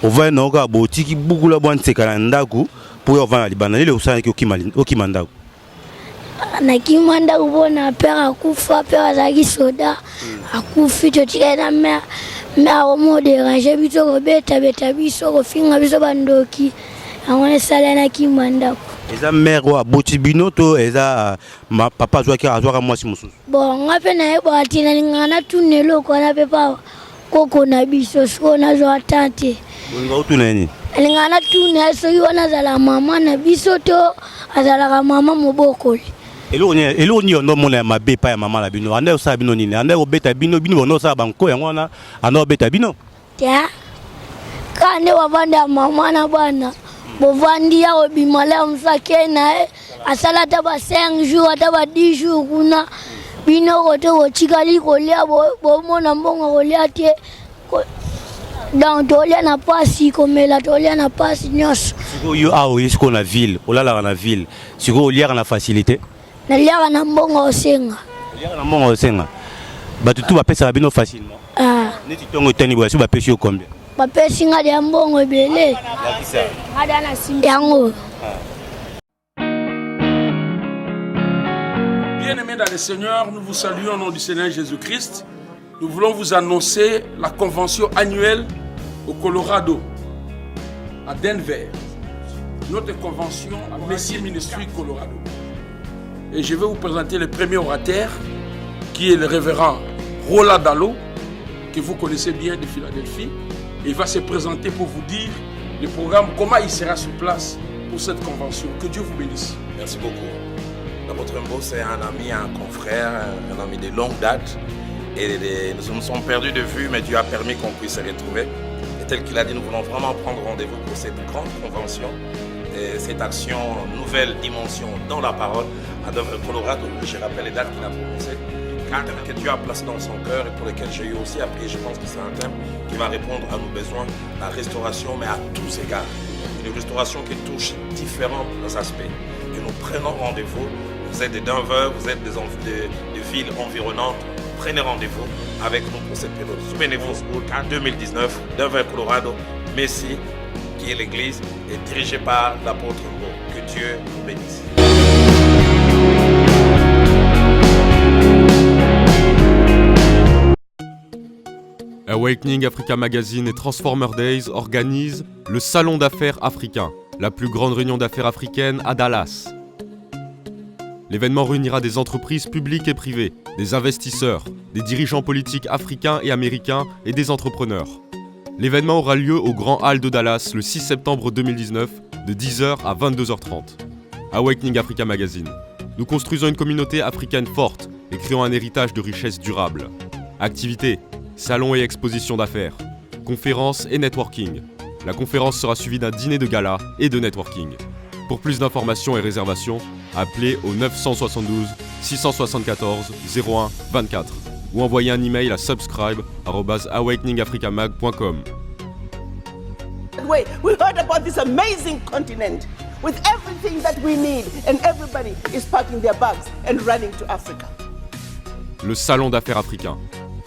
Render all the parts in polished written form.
va noga botiki buku la bwan sekala ndaku pour on va libana ile usana ki okimanda na kimanda ubona pera kufa pera zaki soda akufi to tika na me omo déranger biso ko beta biso ko finga biso bandoki angone sala na kimanda eza mère wa botibino to eza papa zwaki azwaka mwasi mususu bon ngape na yebo atina ngana tunelo ko na pepa koko na biso so na zo atante nga utuna nini ngana tune so yona zala mama na biso to azala mama mobokoli elo ni ono mona mabe pa ya mama la bino ande osala bino nini ande obeta bino bono osala banko yango wana ande obeta bino ya kane wavanda mama na bana bovandi ya obimala msake na asala taba 5 jours taba 10 jours kuna bino koto ochikali kolia bo mona mbongo kolia tie donc tolia na pasi komela tolia na pasi nyos siko yo awo isiko na ville olala na ville siko olia na facilité na lia na mbongo osenga batutu bapesa bino facilement neti tongo tani bwa so bapesi yo combien bapesi nga ya mbongo ebele ngada na simbi yango. Bien-aimés dans le Seigneur, nous vous saluons au nom du Seigneur Jésus-Christ. Nous voulons vous annoncer la convention annuelle au Colorado, à Denver. Notre convention à Messie Ministry Colorado. Et je vais vous présenter le premier orateur, qui est le révérend Roland Dallot, que vous connaissez bien de Philadelphie. Et il va se présenter pour vous dire le programme, comment il sera sur place pour cette convention. Que Dieu vous bénisse. Merci beaucoup. L'apôtre Mbo, c'est un ami, un confrère, un ami de longue date. Et nous nous sommes perdus de vue, mais Dieu a permis qu'on puisse se retrouver. Et tel qu'il a dit, nous voulons vraiment prendre rendez-vous pour cette grande convention, et cette action nouvelle dimension dans la parole à Denver, Colorado. Je rappelle les dates qu'il a prononcées. Un thème que Dieu a placé dans son cœur et pour lequel j'ai eu aussi appris. Je pense que c'est un thème qui va répondre à nos besoins, la restauration, mais à tous égards. Une restauration qui touche différents aspects. Et nous prenons rendez-vous. Vous êtes de Denver, vous êtes des villes environnantes. Prenez rendez-vous avec nous pour cette période. Souvenez-vous, en 2019, Denver, Colorado, Messie, qui est l'église, est dirigée par l'apôtre Mbo. Que Dieu vous bénisse. Awakening Africa Magazine et Transformer Days organisent le Salon d'affaires africain, la plus grande réunion d'affaires africaine à Dallas. L'événement réunira des entreprises publiques et privées, des investisseurs, des dirigeants politiques africains et américains et des entrepreneurs. L'événement aura lieu au Grand Hall de Dallas le 6 septembre 2019 de 10h à 22h30. Awakening Africa Magazine. Nous construisons une communauté africaine forte et créons un héritage de richesse durable. Activités, salons et expositions d'affaires, conférences et networking. La conférence sera suivie d'un dîner de gala et de networking. Pour plus d'informations et réservations, appelez au 972 674 01 24 ou envoyez un email à subscribe@awakeningafricamag.com. We heard about this amazing continent with everything that we need and everybody is packing their bags and running to Africa. Le Salon d'affaires africain,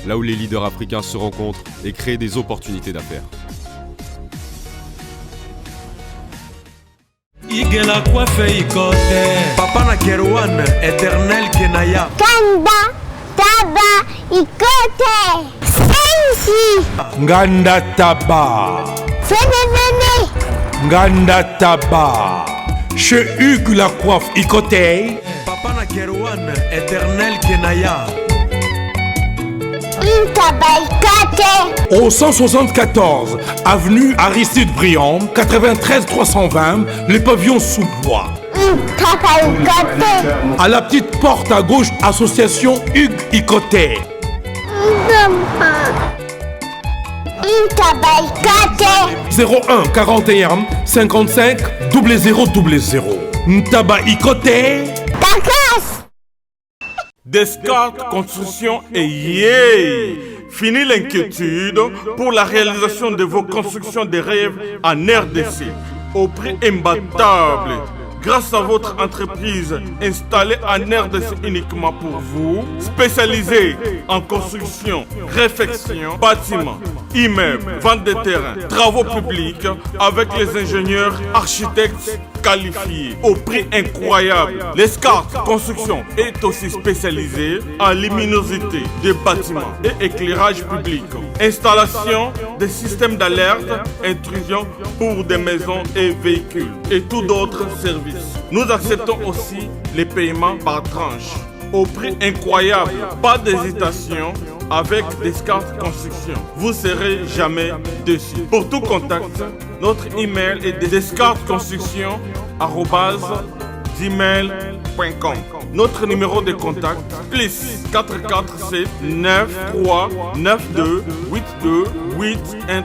là où les leaders africains se rencontrent et créent des opportunités d'affaires. Igela coiffe ikote Papa na Kerwan éternel Kenaya Kanda Taba ikote Sensi Nganda Taba Fenenene Nganda Taba Chez Hugues la coiffe ikote Papa na Kerwan éternel Kenaya Au 174 avenue Aristide Briand, 93 320, les pavillons sous bois. À la petite porte à gauche, association Hugues Ikoté. 01 41 55 0000. Ntaba Ikoté. Descartes Construction et yeah! Fini l'inquiétude pour la réalisation de vos constructions de rêves en RDC au prix imbattable. grâce à votre entreprise installée en RDC uniquement pour vous, spécialisée en construction, réfection, bâtiments, immeubles, vente de terrains, travaux publics, avec les ingénieurs architectes qualifiés au prix incroyable. L'Escart Construction est aussi spécialisée en luminosité des bâtiments et éclairage public, installation des systèmes d'alerte, intrusion pour des maisons et véhicules et tout d'autres services. Nous acceptons aussi les paiements par tranche au prix incroyable. Pas d'hésitation avec Descartes Construction. Vous serez jamais déçus. Pour tout contact, notre email est descartesconstruction@gmail.com. Notre numéro de contact plus 447 93 92 82 813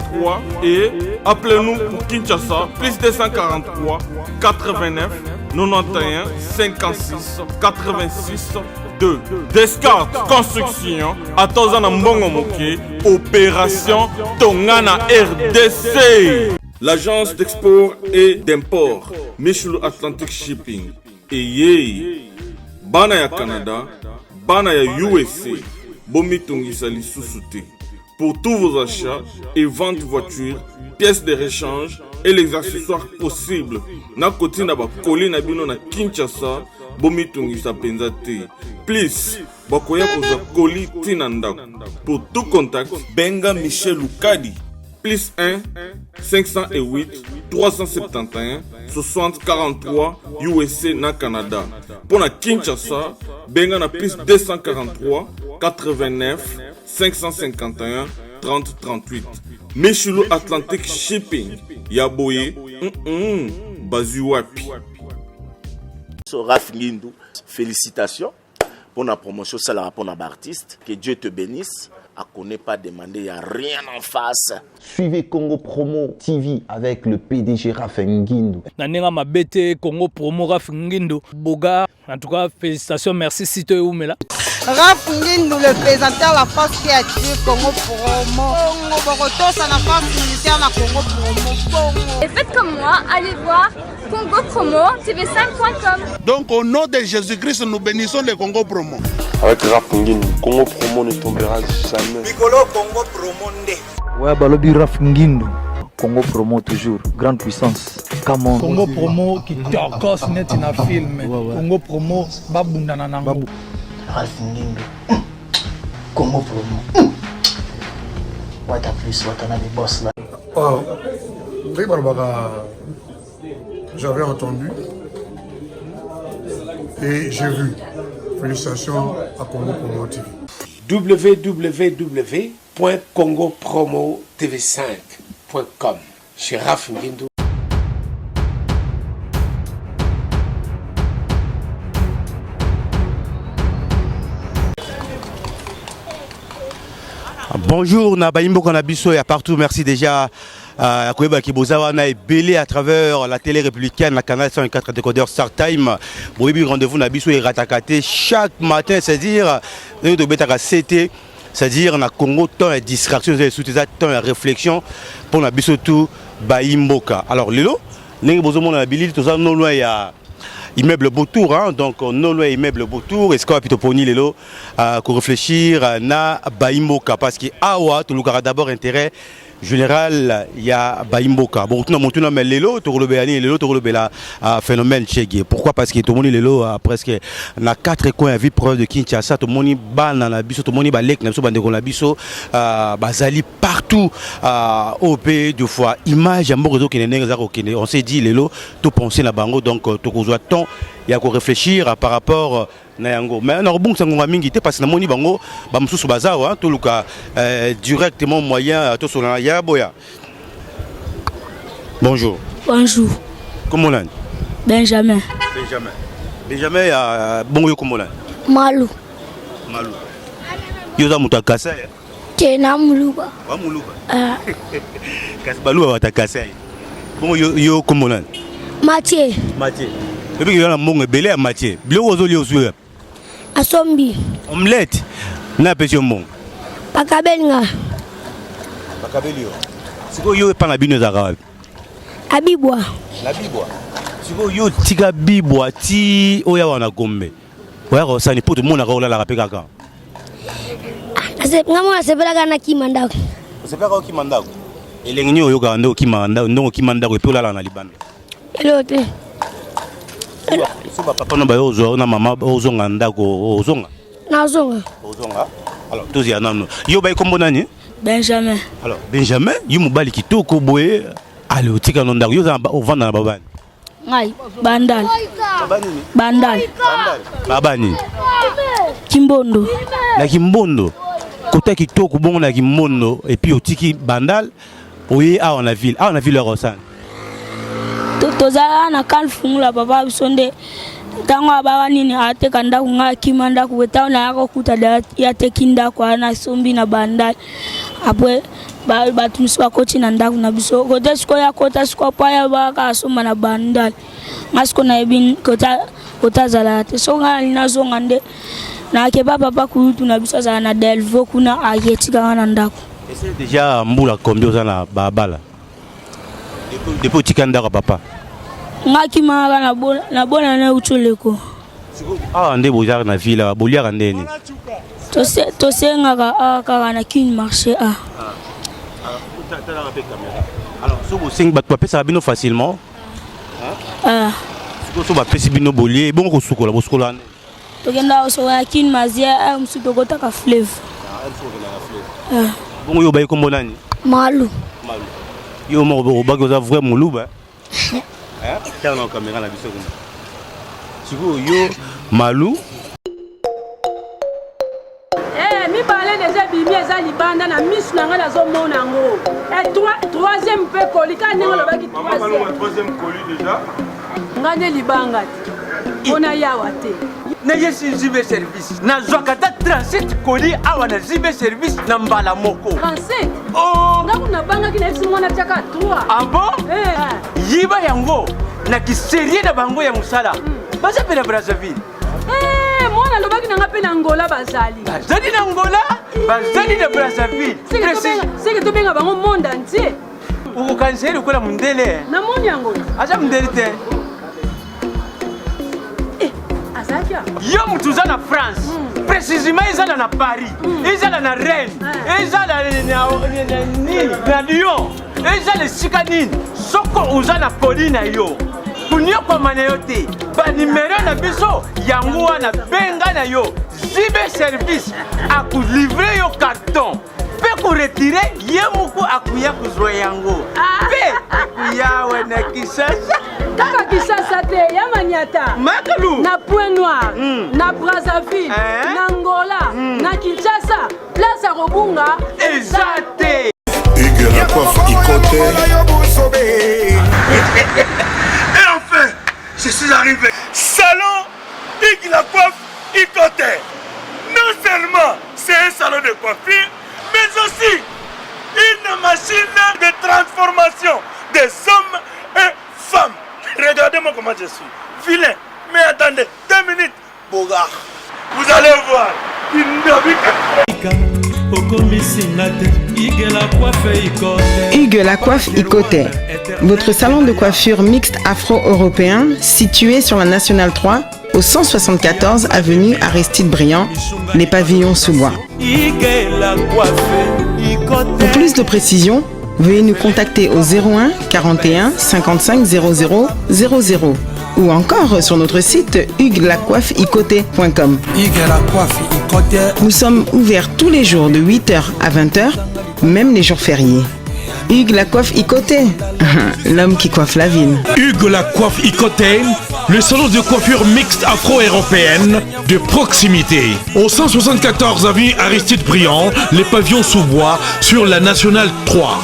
et appelez-nous pour Kinshasa plus 243 89 91 56 86 2. Descartes Construction à Tozana Mbongo Moké, opération Tongana RDC. L'agence d'export et d'import Michelo Atlantic Shipping et Yei Bana ya Canada, Bana ya USA, Bomitungisa Lissusute. Pour tous vos achats et ventes de voitures, pièces de rechange et les accessoires possibles. Na koti na ba koli na bino na Kinshasa, Bomitungisa Penzate. Please, bakoya koza koli tinanda. Pour tout contact, Benga Michel Lukadi. Plus 1 508 371 60 43 USA na Canada. Pour la Kinshasa, Benga na plus 243 89 551 30 38. Michelo Atlantic Shipping. Yaboye, Bazuapi. Raph Ngindou, félicitations pour la promotion, c'est la pour l'artiste. Que Dieu te bénisse. À connaît pas demander, il n'y a rien en face. Suivez Congo Promo TV avec le PDG Raph Ngindou. Nanenga Mabete, Congo Promo Raph Ngindou. Boga, en tout cas, félicitations, merci Sito Oumela. Raph Ngindou, le présentateur de la force créative Congo Promo. Boroto, ça la force militaire de Congo Promo. Et faites comme moi, allez voir Congo Promo, tv5.com. Donc au nom de Jésus-Christ, nous bénissons le Congo Promo. Avec Raph Ngindou, Congo Promo ne tombera jamais. Piccolo Congo Promo ndé. Ouais, balobi Raph Ngindou. Congo Promo toujours, grande puissance. Come on. Congo Promo qui torcos net in a film. Congo Promo babunda na nango. Raph Ngindou. Congo Promo. What a plus, what a boss là. Oh, j'avais entendu et j'ai vu. Félicitations à Congo Promo TV. www.congopromotv5.com. Chez Raph Ngindou. Bonjour, Nabaïmbo Kanabiso et à partout, merci déjà. Koyeba Kibozawa na belé à travers la télé républicaine, la canal 104 décodeur Star Time. Boibi rendez-vous Nabiso et Ratakate chaque matin, c'est-à-dire nous de bêta CT, c'est-à-dire na Congo tant la distraction, tant la réflexion pour Nabiso tout Baïmboka. Alors Lelo, n'engue bozomo na bilili tout ça non loin il y a immeuble Beautour, hein, donc non loin immeuble Beautour, est-ce qu'on a plutôt poni Lelo pour réfléchir na Baïmboka parce que awa tout le cas d'abord intérêt général, il y a Baïmboka. Bon, tout le monde lelo, tout le monde phénomène chégué. Pourquoi? Parce que tout le monde lelo presque na 4 coins à vie preuve de Kinshasa, tout le monde ban dans la biso, tout le monde balek, na biso bande la biso, bazali partout au pays deux fois. Image à réseau qui n'est on s'est dit lelo, tout penser na bango, donc tout le temps il y a qu'on réfléchir par rapport Nayango. Mais on a bon ça mingi parce que moni bango bamsusu bazao hein tout le cas directement moyen to sur ya boya. Bonjour. Bonjour. Comment on Benjamin. Benjamin bon yo comment on Malou. Yo za mutakasa. Tena muluba. Wa muluba. Kasbalu wa takasa. Bon yo comment on Mathieu. Et puis il y a un monde belé à Mathieu. Bilo ozoli ozuya. Asombi. Omelette. Na petit monde. Pakabelinga. Pakabelio. Siko yo pa na bino za Abibwa. Abibwa. Siko yo tika bibwa ti oya wana gombe. Oya ko sani poto mona ko la rapé kaka. Ngamo asepela kana kimandako. Asepela ko kimandako. Elengi oyo ka ndo kimandako, ndo kimandako epe la na libanda. Elote. Suba papa no ba ozo na mama ozonga ndako ozonga. Na ozonga. Ozonga. Alors tous ya nano. Yo ba kombo nani? Benjamin. Alors Benjamin, yo mobali kitoko boye. Ale otika no ndako yo za ovanda na babani. Ngai bandal. Bandal. Babani. Kimbondo. Na Kimbondo. Kota kitoko bongo na Kimbondo et puis otiki bandal oye a na ville. A na ville Rosan. Tozala na kalfungula papa bisonde. Tango abawa nini ateka ndako nga kimanda kuweta na yako kuta ya tekinda kwa na sombi na bandal. Apwe batu misiwa kochi na ndaku na biso kote siko ya kota siko paya baka asoma na bandal ngasiko na ebin kota zalate so nga lina zonga nde na keba papa kutu na biso za na delvo kuna ayetika na ndaku. Et c'est déjà mbula combien za na babala depuis tika ndaka papa ngaki mara na bona na ucholeko nde boza na ville bolia ndeni to senga ka na kin marché a. Alors, si vous avez un peu ça facilement, si vous avez un bolé, bon, vous avez un peu tu as un kin mazia, un peu de fleuve. Bon, vous avez un peu Malou. Vous avez vraiment loup. Tu as une caméra là, si vous avez Malou. Mi parlait déjà bimi eza libanda na misu na nga na zo mona ngo. Et troisième pe koli ka ningo lo baki troisième colis déjà. Ngane libanga. Ona yawa te. Na yesi zibe service. Na zwakata 37 colis awa na zibe service na mbala moko. 37. Oh, ngaku na banga kina esi mwana chaka 3. Ah bon? Yiba yango na kiserie na bango ya musala. Basa pela Brazzaville. Mwana lobaki nanga pe na Angola bazali. Bazali na Angola, bazali na Brazzaville. C'est que to benga bango monde entier. Uko kanseri ukola mundele. Na moni yango. Acha mundele te. Azakia. Yo mutuza na France. Précisément izala na Paris. Izala na Rennes. Izala na Lyon. Izala Sikanine. Soko uza na Pauline yo. Kunyo kwa maneyote ba numéro na biso yango wana benga na yo zibe service akulivrer yo carton pe ko retirer yemuku akuya kuzwa yango pe akuya wana Kisasa kaka Kisasa te ya Maniata Makalu na Point Noir na Brazzaville na Angola na Kinshasa place à Robunga ezate Hugues la coiffe Ikote. Et enfin, je suis arrivé. Salon Hugues la coiffe Ikote. Non seulement c'est un salon de coiffure, mais aussi une machine de transformation des hommes et femmes. Regardez-moi comment je suis. Vilain. Mais attendez, 2 minutes. Bogart. Vous allez voir. Hugues la coiffe Ikote, votre salon de coiffure mixte afro-européen situé sur la Nationale 3 au 174 avenue Aristide Briand, les pavillons sous bois. Pour plus de précisions, veuillez nous contacter au 01 41 55 00 00 ou encore sur notre site hugueslacoiffeikote.com. Nous sommes ouverts tous les jours de 8h à 20h, même les jours fériés. Hugues la coiffe Ikote, l'homme qui coiffe la ville. Hugues la coiffe Ikote, le salon de coiffure mixte afro-européenne de proximité. Au 174 avenue Aristide Briand, les pavillons sous bois sur la Nationale 3.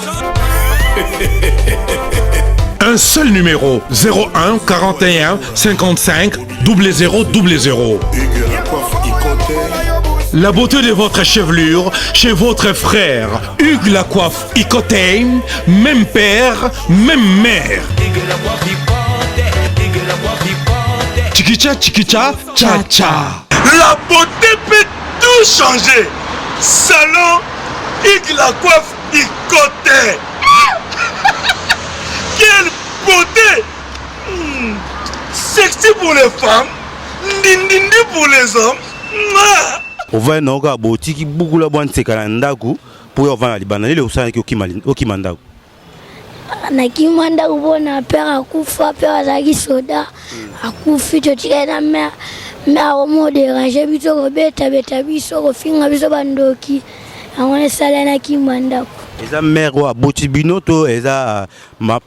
Un seul numéro, 01 41 55 00 00. La beauté de votre chevelure chez votre frère. Hugues la coiffe Ikote, même père, même mère. Chikicha, chikicha, cha cha. La beauté peut tout changer. Salon Hugues la coiffe Ikote. Quelle beauté! pour les femmes, ndindindi pour les hommes. On va noga botiki beaucoup la bonne sekalandaku pour avoir la libana le usana ki okimandaku. Na kimanda ubona père akufa père azaki soda akufi totika na mère au mot déranger biso ko beta biso ko finga biso bandoki angone sala na kimanda eza mère wa botibino to eza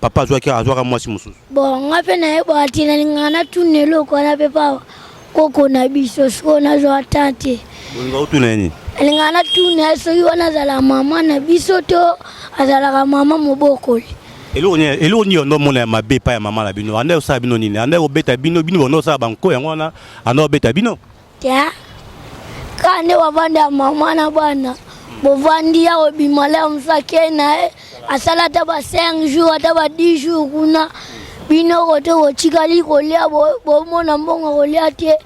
papa zwa ki azwa mwasi mususu bon ngape na yebo atina ngana tunelo ko na pepa koko na biso so na zo tante nga utuneni ngana tuna so yona zala mama na biso to azala mama mobokoli elo ni ono mona mabe pa ya mama la bino ande osa bino nini ande obeta bino bono sa banko yango na ande obeta bino tia kane wavanda mama na bana bovandi ya obimala msake na asala ta ba 5 jours ta ba 10 jours kuna bino koto chikali kolia bo mona mbongo kolia tie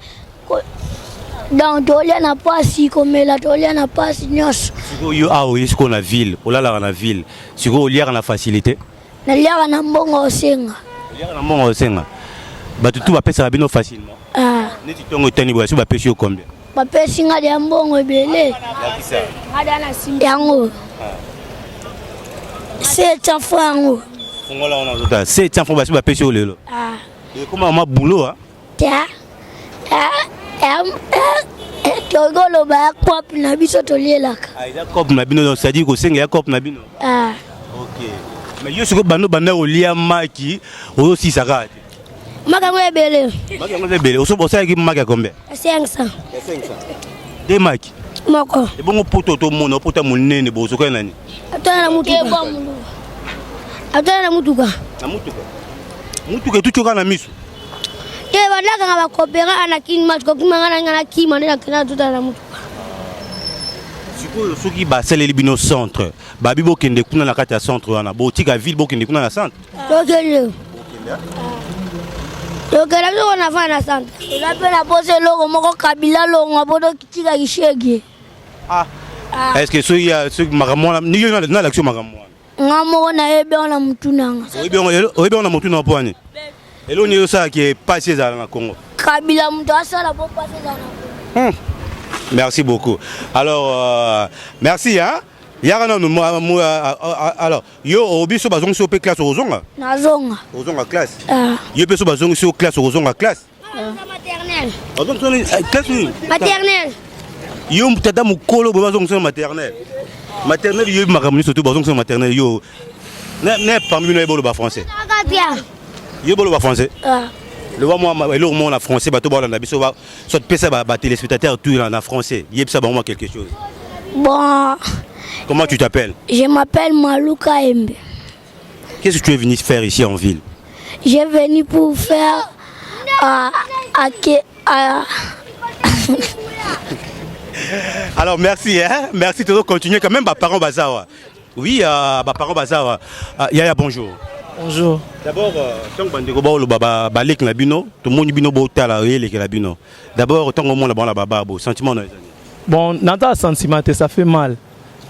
dans tolia na pasi komela tolia na pasi nyos siko yo awo isko na ville olala na ville siko olia na facilité na liaka na mbongo osenga liaka na mbongo osenga batu tu bapesa bino facilement neti tongo tani bwa su bapesi yo combien bapesi nga ya mbongo ebele ngada na simbi yango 700 francs ngola ona zota 700 francs basu bapesi yo lelo et comment ma boulot ta togolo ba kop na biso tolielaka ya kop na bino donc ça dit ko senga ya kop na bino OK mais yo siko bando banda olia maki o si sakati maka ngwebele maka ngwebele oso bosa ki maka combien 500 de maki moko e bongo poto to mona poto munene boso ko nani atana mutuka atana mutuka na mutuka tuchoka na misu ke balaka ngaba kopera na kinma ko kimanga ngana kima na kana tutana mutuka siko soki basaleli bino centre babi bokende kuna na kati ya centre wana botika ville bokende kuna na centre lokele biso na fa na centre la pe na pose logo moko kabila longo bodo kitika kishege est-ce que soki makamona ni yo na l'action makamona ngamo na ebe ona mutunanga ebe ona mutuna pwani elo ni yo ça qui est passé dans le Congo kabila mtu asala bo passé dans le Merci beaucoup. Alors, merci. Hein? Alors, yo obiso bazong so pe classe ozonga. Nazonga. Ozonga classe. Yo pe so bazong so classe ozonga classe. Maternelle. Ozonga so classe ni. Maternelle. Yo mutata mukolo bazong so maternelle. Maternelle yo makamuni surtout bazong so maternelle yo. Ne parmi nous bolo ba français. Yo bolo ba français. Le moi en français bateau ba na biso ba soit pesa ba téléspectateur tout en français. Yebsa ba moi quelque chose. Bon. Comment tu t'appelles? Je m'appelle Malouka Embe. Qu'est-ce que tu es venu faire ici en ville? J'ai venu pour faire Alors merci hein, merci de continuer quand même parents bazawa. Oui, parents bazawa. Yaya bonjour. Bonjour. D'abord, tant que bando baba balek na bino, tout le monde bino botala yele ke la bino. D'abord, tant que mon la baba bo sentiment na. Bon, nata sentiment ça fait mal.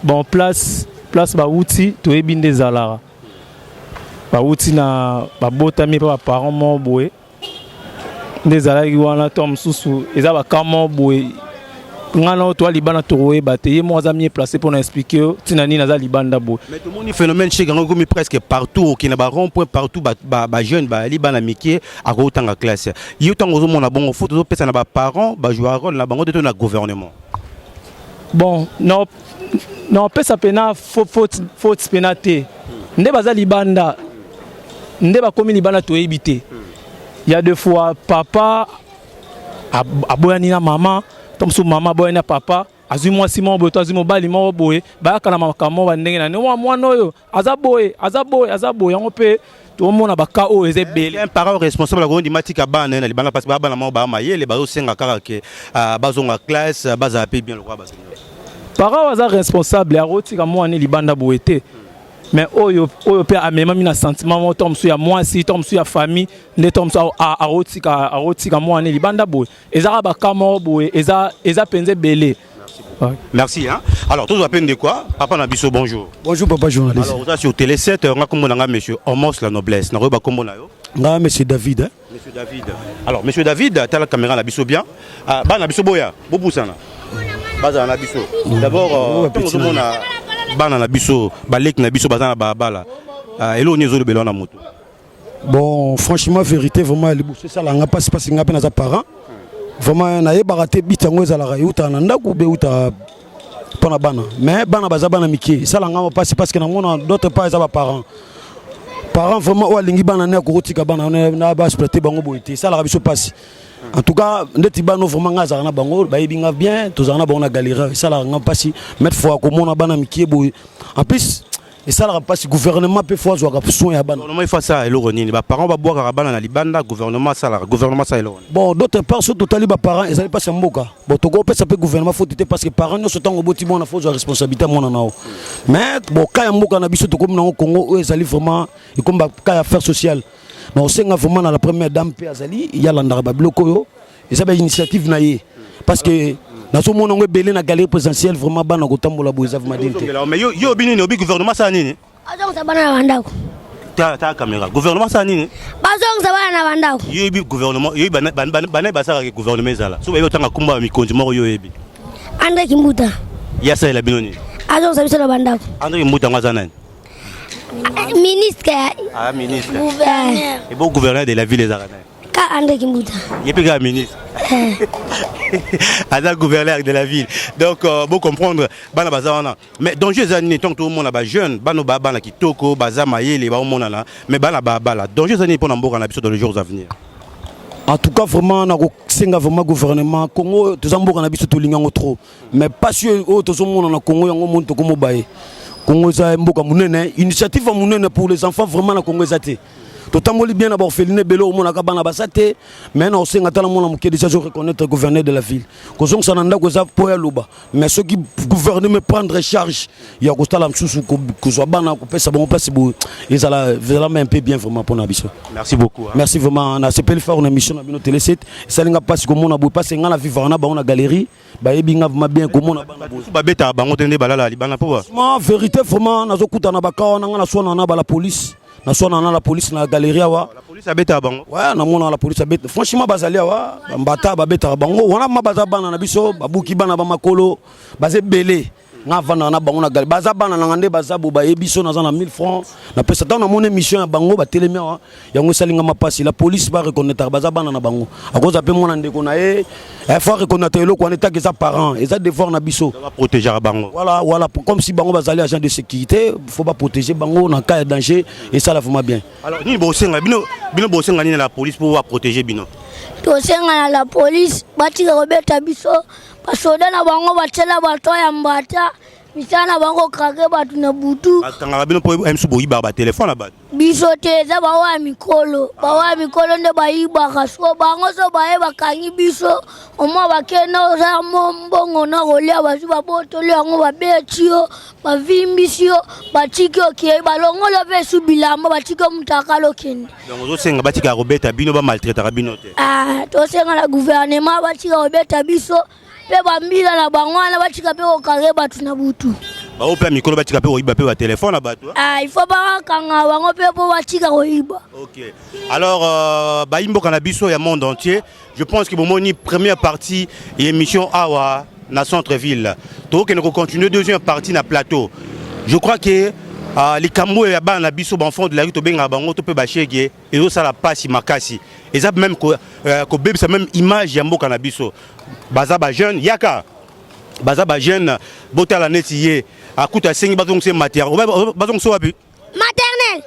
Bon, place ba outil to ebinde zalara. Ba outil na ba botami pa parents mo boé. Des alaki wana tom susu, eza ba kamo boé. Ngana to libana toé bateye mo azami placé pour expliquer tinani na za libanda bo. Mais tout le monde phénomène chez gango mi presque partout qui na ba rond point partout ba jeune ba libana miké a ko tanga classe. Yo tango zo mona bon faut to pesa na ba parents ba jouer rôle na bango de na gouvernement. Bon, non pesa pena faute penate. Nde baza libanda. Nde ba komi libanda to ebité. Il y a deux fois papa aboyani na maman, tom sou maman aboyani na papa, azui moi simon boto azui mobali mo boye, ba kana makamo ba ndenge na no mwana oyo azaboye yango pe to mona ba ka o ezebele. Un parent responsable la gondi matika bana na libanda parce que bana mo ba mayele ba osenga kaka ke bazonga classe baza pe bien le roi ba. Parents waza responsable ya rotika mwana libanda boete. Mais oyo pe amema mina sentiment mo tom su ya moi si tom su ya famille ne tom su a rotika mo ane libanda boy ezara ba kamo boy eza penze belé. Merci hein. Alors tous appellent de quoi? Papa Nabiso bonjour. Bonjour papa journaliste. Alors ça sur Télé 7 on a comme on a monsieur Homos la noblesse. Na ba comme on a yo. Nga monsieur David. Hein? Monsieur David. Alors monsieur David, t'as la caméra la biso bien. Ba na biso boya, bobu sana. Baza na biso. D'abord tout le monde a bana na biso, balek na biso baza na bala. Elo nyezo le belo na moto. Bon, franchement vérité vraiment les boucher ça la nga pas parce nga pena za parents. Vraiment na yebaraté bitango za la rayuta na ndaku be uta pona bana. Mais bana baza bana miki. Ça la nga pas parce que na mona d'autres pas za ba parents. Parents vraiment ou alingi bana na ko tika bana na ba exploiter bango boité. Ça la biso passe. En tout cas, ndeti bano vraiment nga za na bango ba yebinga bien, to za na bango na galerie. Ça la nga pas si mettre fois ko mona bana miki boy. En plus et ça la passe gouvernement peut faire soin ya bana. Gouvernement il fait ça et l'oronini. Ba parents va boire bana na libanda gouvernement ça et l'oron. Bon d'autres parents surtout tali ba parents ils allaient pas semboka. Bon to go peut ça peut gouvernement faut titer parce que parents nous sont boti mon faut de responsabilité mon nao. Mais bon ka mboka na biso to comme na Congo ils allaient vraiment et comme ka affaire sociale. Mais on sait vraiment dans la première dame pe azali il y a l'andara ba bloko yo et ça ba initiative na ye parce que na so mon ngwe belé na galerie présidentielle vraiment bana ko tambola boza vraiment dit. Mais yo bini no bi gouvernement ça nini? Azong sabana na bandako. Ta caméra. Gouvernement ça nini? Bazong sabana na bandako. Yo bi gouvernement, yo bana ba ça gouvernement ezala. So ba yo tanga kumba mikonzi moko yo yebi. André Kimbuta. Ya ça la binoni. Azong sabisa na bandako. André Kimbuta ngwaza nani? Ministre. Ah ministre. Gouverneur. Et bon gouverneur de la ville des Arana. Ka André Kimbuta. Il est ministre. Ada gouverneur de la ville. Donc bon comprendre bana bazana. Mais dans jeux années tant que tout le monde a jeune, bano bana kitoko, baza mayele ba mona là, mais bana bala. Dans jeux années pour n'amboka na biso dans les jours à venir. En tout cas vraiment na ko senga vraiment gouvernement Congo to zamboka na biso to lingango trop. Mais pas sûr o to mona na Congo yango monto ko mobaye. Congo za mboka munene, initiative munene pour les enfants vraiment na Congo zaté. Totamoli bien d'abord Féline Bello mon akabana basate mais na osenga tala mon amuke déjà je reconnaître le gouverneur de la ville kozong sananda ko za poya luba mais ceux qui gouvernent me prendre charge ya ko stala msusu ko zo bana ko pesa bon place bo ils ala un peu bien vraiment pour nabiso. Merci beaucoup. Merci vraiment na CPL faire une émission na bino télé 7 ça linga passe ko mon abu passe ngana vivre na ba on a galerie ba yebinga vraiment bien ko mon ba beta bango tende balala libana po. En vérité vraiment na zo kuta na baka na ngana so na ba la police. Na sona na la police na galerie wa la police abeta bango ouais na mona la police abeta franchement bazali wa mbata babeta bango wana mabaza bana na biso babuki bana ba makolo baze belé nga vana na bango na galerie baza bana na ngande baza bo ba yebiso na za na 1000 francs na pesa ta na mon émission ya bango ba telemi wa yango salinga mapasi la police ba reconnaître baza bana na bango akoza pe mona ndeko na e faut reconnaître eloko on état que ça parents et ça devoir na biso va protéger bango voilà comme si bango bazali agent de sécurité faut pas protéger bango na cas de danger et ça la vraiment bien. Alors ni bosenga bino bosenga ni la police pour protéger bino to senga la police batika robeta biso basoda na bango batela bato ya mbata misana bango krake batu na butu batanga bino po emsu boyiba ba téléphone ba biso te za bawa mikolo nde bayiba kaso bango so baye bakangi biso omo bakena za mbongo na rolia basu babotoli yango babetio bavimbisio batiki okie balongolo pe subilamba batiki mutakalo kende donc zo senga batika robeta bino ba maltraiter bino te to senga la gouvernement batika robeta biso pe bambila na bangwana batika pe okare batu na butu ba opa mikolo batika pe oyiba pe ba téléphone na bato il faut pas kanga bango pe po batika oyiba. OK alors ba imboka na biso ya monde entier je pense que bomoni première partie et émission awa na centre-ville to que nous continuer deuxième partie na plateau je crois que les kambo ya bana biso enfants de la rue to benga bango to pe ba chege et ça la passe makasi et ça même ko bébé ça même image ya mboka na biso baza ba jeune yaka baza ba jeune botala netiye akuta sengi bazong se matière bazong so wapi maternelle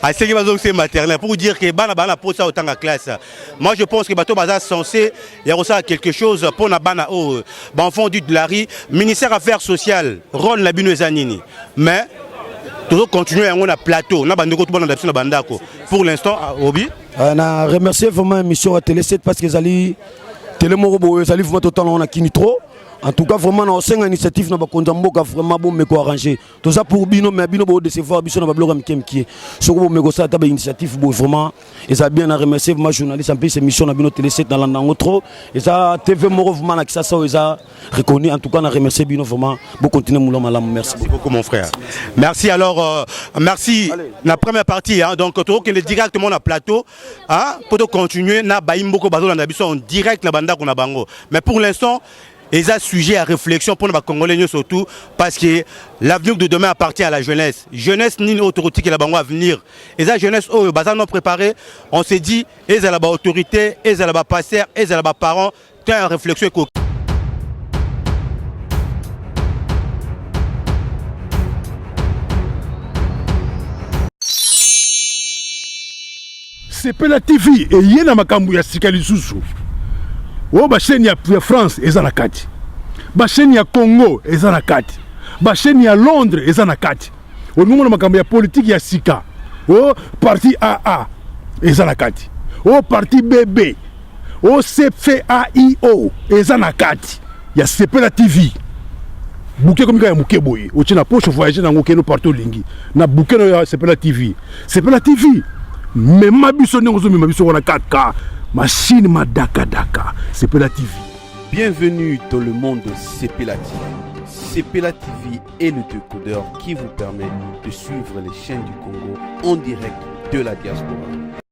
à ce qui va donc c'est maternel pour dire que bana pour ça autant en classe moi je pense que bateau baza censé il y a aussi quelque chose pour na bana oh enfant du de la rue ministère affaires sociales rôle la bino zanini mais toujours continuer on a plateau na bandeko tout bana na bandako pour l'instant obi on a remercié vraiment émission à télé 7 parce que zali télé morobo zali vraiment total on a kini trop. En tout cas, vraiment, on a une initiative dans le vraiment bon, mais arrangé. Tout ça pour Bino, mais Bino, pour décevoir, Bino, va bloquer qui est. Ce que vous ça, une initiative, vraiment, et ça bien à remercier, ma journaliste, un peu, ces missions, Bino Télé 7 dans l'autre, et ça, TV Mouvement, ça, ça, reconnu. En tout cas, on a remercié Bino, vraiment, pour continuer, Moulin Malam. Merci beaucoup, mon frère. Merci, alors, merci. La première partie, hein, donc, tu vois directement dans le plateau, hein, pour continuer, na Baïmboko, Bazo, en direct, la banda, qu'on a bango. Mais pour l'instant, ils ont sujet à réflexion pour les Congolais surtout parce que l'avenir de demain appartient à la jeunesse. Jeunesse ni une autorité qui est là-bas à venir. Et la jeunesse, oh, bazar non préparé, on s'est dit, ils ont la autorité, ils ont la passer, ils ont la parents, tu as une réflexion. C'est la TV et il y a makambu ya sikali susu. Oh, ba chaîne ya France eza na kati. Ba chaîne ya Congo eza na kati. Ba chaîne ya Londres eza na kati. O numo na makambu ya politique ya sika. Oh, parti AA eza na kati. Oh, parti BB. Oh, CFAIO eza na kati. Ya la TV. Bouquet comme ya muke boye. O tina poche voyager na ngokeno partout lingi. Na bouquet no ya la TV. La TV. Mais ma biso n'engozo ma biso wana 4K. Machine ma daka daka. La TV. Bienvenue dans le monde de la TV. La TV est le décodeur qui vous permet de suivre les chaînes du Congo en direct de la diaspora.